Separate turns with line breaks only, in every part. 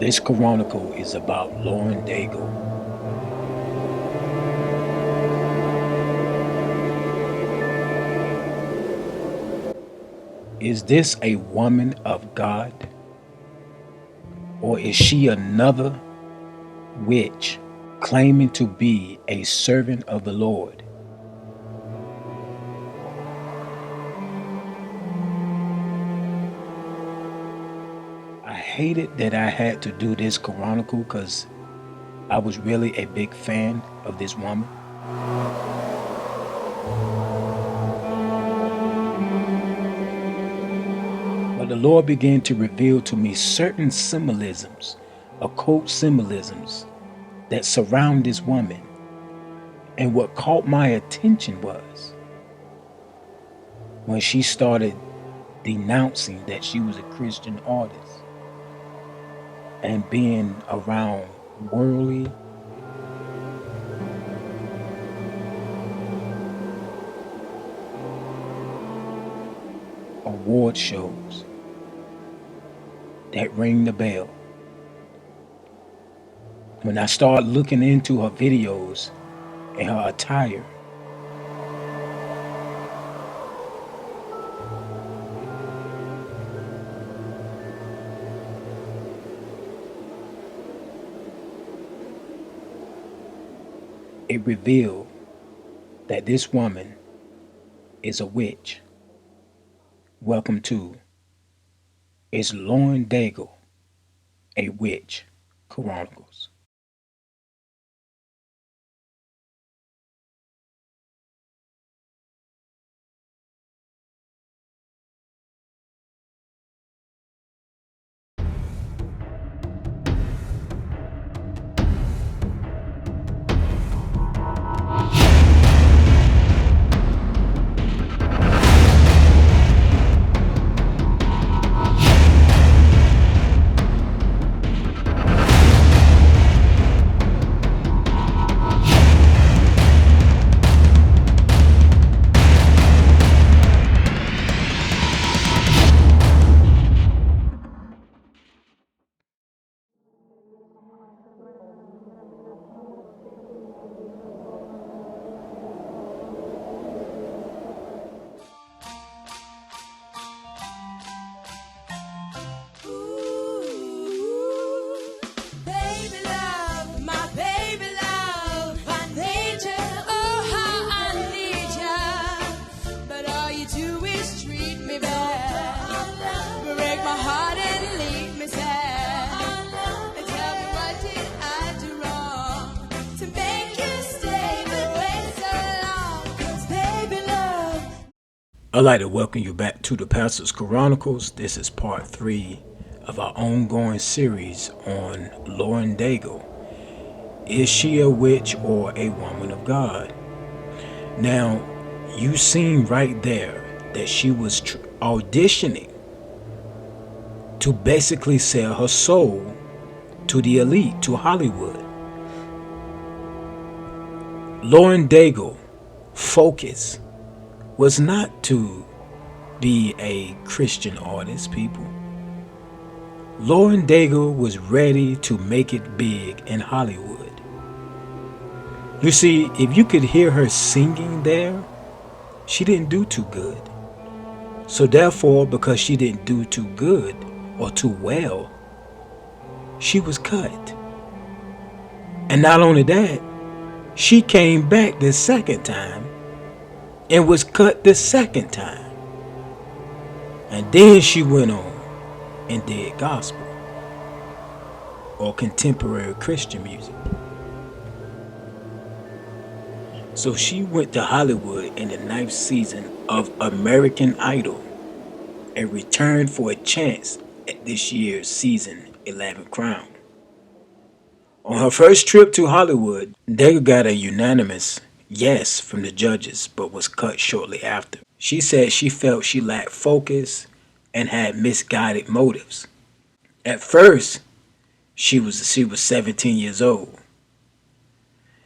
This Chronicle is about Lauren Daigle. Is this a woman of God? Or is she another witch claiming to be a servant of the Lord? I hated that I had to do this Chronicle because I was really a big fan of this woman. But the Lord began to reveal to me certain symbolisms, occult symbolisms that surround this woman. And what caught my attention was when she started denouncing that she was a Christian artist and being around worldly award shows that ring the bell. When I started looking into her videos and her attire, it revealed that this woman is a witch. Welcome to Is Lauren Daigle a Witch? Chronicles. I'd like to welcome you back to the Pastor's Chronicles. This is part 3 of our ongoing series on Lauren Daigle. Is she a witch or a woman of God? Now, you seen right there that she was auditioning to basically sell her soul to the elite, to Hollywood. Lauren Daigle focus was not to be a Christian artist, people. Lauren Daigle was ready to make it big in Hollywood. You see, if you could hear her singing there, she didn't do too good. So therefore, because she didn't do too good or too well, she was cut. And not only that, she came back the second time and was cut the second time. And then she went on and did gospel or contemporary Christian music. So she went to Hollywood in the 9th season of American Idol and returned for a chance at this year's season 11 crown. On her first trip to Hollywood, Daigle got a unanimous yes from the judges, but was cut shortly after. She said she felt she lacked focus and had misguided motives. At first, she was 17 years old,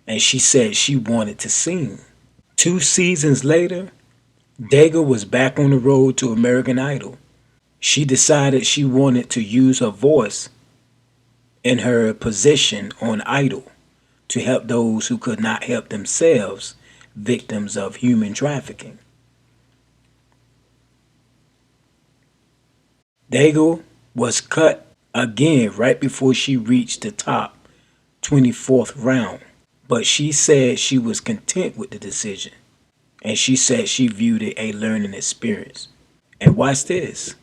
and she said she wanted to sing. 2 seasons later, Daigle was back on the road to American Idol. She decided she wanted to use her voice in her position on Idol to help those who could not help themselves, victims of human trafficking. Daigle was cut again right before she reached the top 24th round, but she said she was content with the decision, and she said she viewed it a learning experience. And watch this.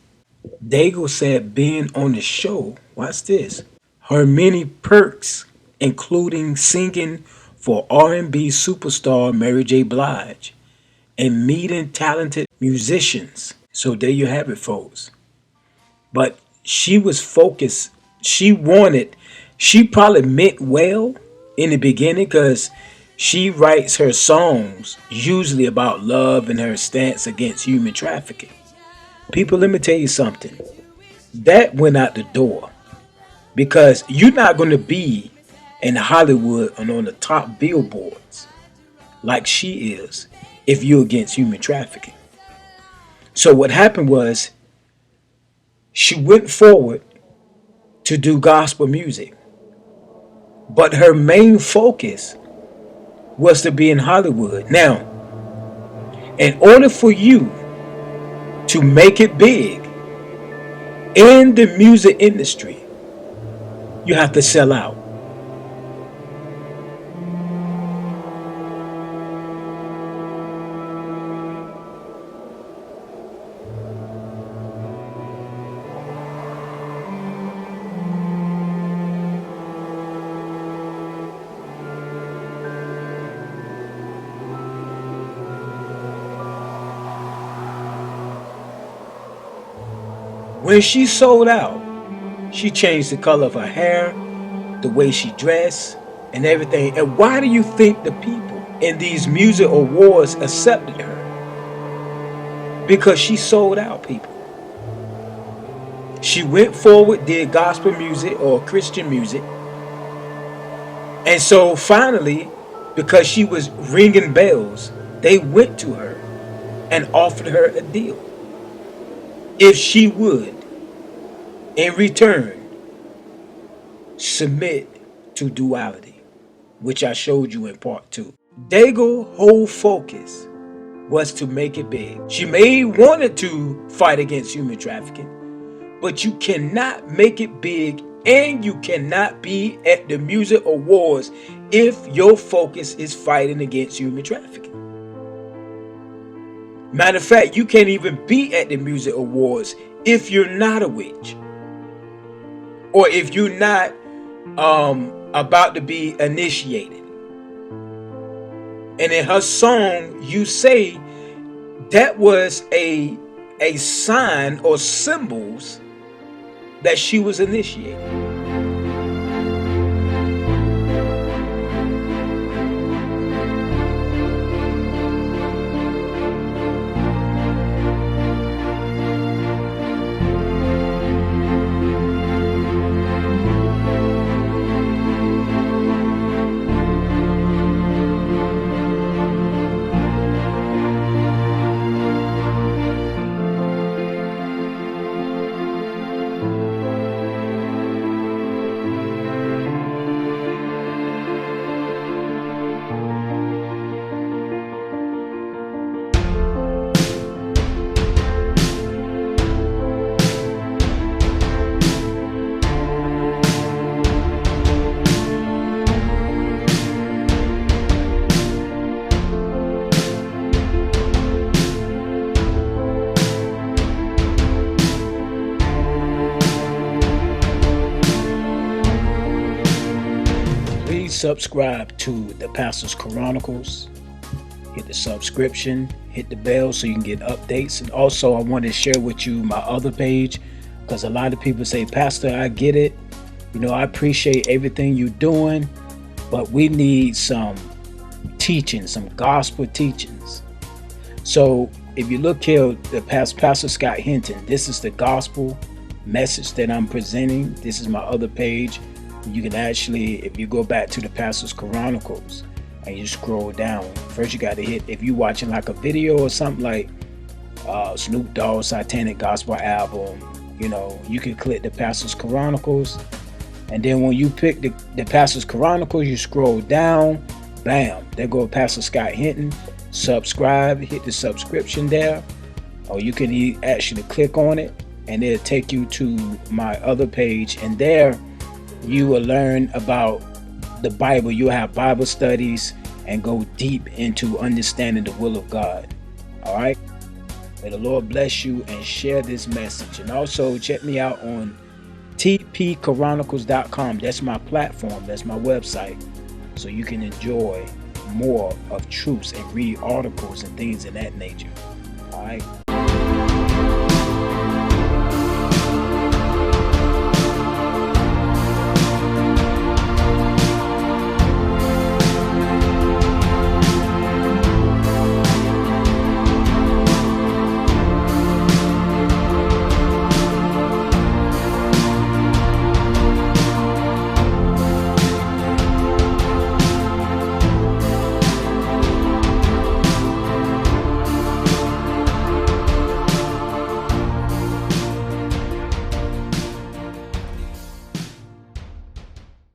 Daigle said being on the show, watch this, her many perks, including singing for R&B superstar Mary J. Blige and meeting talented musicians. So there you have it, folks. But she was focused. She probably meant well in the beginning because she writes her songs usually about love and her stance against human trafficking. People, let me tell you something. That went out the door because you're not going to be in Hollywood and on the top billboards like she is if you're against human trafficking. So what happened was she went forward to do gospel music, but her main focus was to be in Hollywood. Now, in order for you to make it big in the music industry, you have to sell out. When she sold out, she changed the color of her hair, the way she dressed, and everything. And why do you think the people in these music awards accepted her? Because she sold out, people. She went forward, did gospel music or Christian music. And so finally, because she was ringing bells, they went to her and offered her a deal. If she would, in return, submit to duality, which I showed you in part 2. Daigle's whole focus was to make it big. She may wanted to fight against human trafficking, but you cannot make it big and you cannot be at the music awards if your focus is fighting against human trafficking. Matter of fact, you can't even be at the music awards if you're not a witch, or if you're not about to be initiated. And in her song, you say that was a sign or symbols that she was initiated. Subscribe to the Pastor's Chronicles. Hit the subscription, hit the bell so you can get updates. And also I want to share with you my other page, because a lot of people say, Pastor, I get it. I appreciate everything you're doing, but we need some teaching, some gospel teachings. So if you look here, the Pastor Scott Hinton, this is the gospel message that I'm presenting. This is my other page. You can actually, if you go back to the Pastor's Chronicles and you scroll down, first you got to hit, if you're watching like a video or something like Snoop Dogg's Satanic Gospel album, you can click the Pastor's Chronicles And then when you pick the Pastor's Chronicles, you scroll down, bam, there go Pastor Scott Hinton. Subscribe, hit the subscription there, or you can actually click on it and it'll take you to my other page, and there you will learn about the Bible. You'll have Bible studies and go deep into understanding the will of God. All right. May the Lord bless you, and share this message. And also check me out on tpchronicles.com. That's my platform. That's my website. So you can enjoy more of truths and read articles and things of that nature. All right.